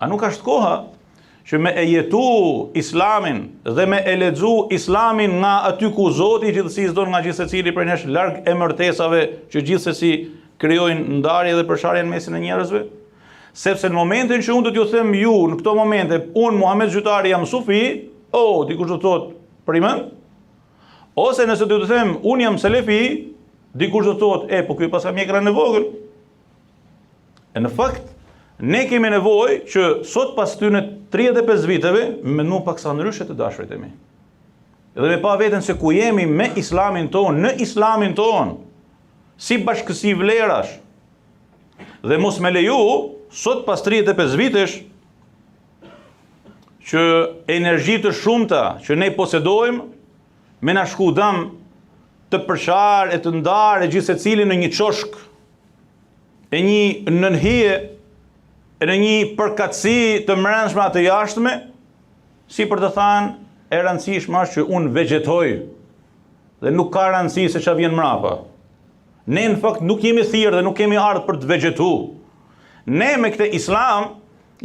A nuk është koha që me e jetu islamin dhe me e lexu islamin nga aty ku Zoti i gjithësisë don nga gjithsecili prej nesh, larg emërtesave që gjithsesi krijojnë ndarje dhe përshardhje në mesin e njerëzve? Sepse në momentin që unë do t'ju them ju, në këto momente, unë Muhamet Gjytari jam sufi, dikush do të thotë primën, ose nëse do të them unë jam selefi, dikush do të thotë, po ky pas ka mjekra në vogël. E në fakt, ne kemi nevojë që sot pas këtyre 35 viteve me nu paksa ndryshe të dashurit e mi. Edhe me pa veten se ku jemi me islamin ton, në islamin ton, si bashkësi vlerash, dhe mos me leju, sot pas 35 vitesh, që energji të shumta që ne posedojmë, me na shku dëm të përshar e të ndar e gjithë secili në një çoshk, e një nënhije, e në një përkatësi të mbrëmshme të jashtme, si për të thënë, e rëndësishme është që unë vegetoj, dhe nuk ka rëndësi se çfarë vjen mrapa. Ne në fakt nuk jemi thirrë dhe nuk kemi ardhur për të vegetu. Ne me këtë islam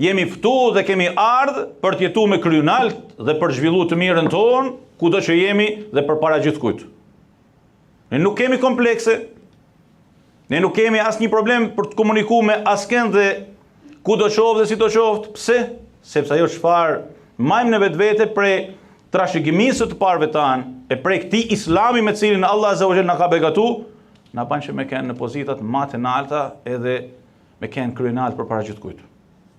jemi ftu dhe kemi ardhur për të jetuar me kryinalt dhe për të zhvilluar të mirën tonë, kudo që jemi dhe përpara gjithkujt. Ne nuk kemi komplekse. Ne nuk kemi asnjë problem për të komunikuar me askën dhe kudo qoftë dhe si do qoftë. Pse? Sepse ajo çfarë majmë në vetvete prej trashëgimisë të parëve tanë, e prej këtij islami me cilin Allah Azza wa Jalla na ka begatuar, na bën që me kenë në pozitat më të larta edhe me kenë kryinalt përpara gjithkujt.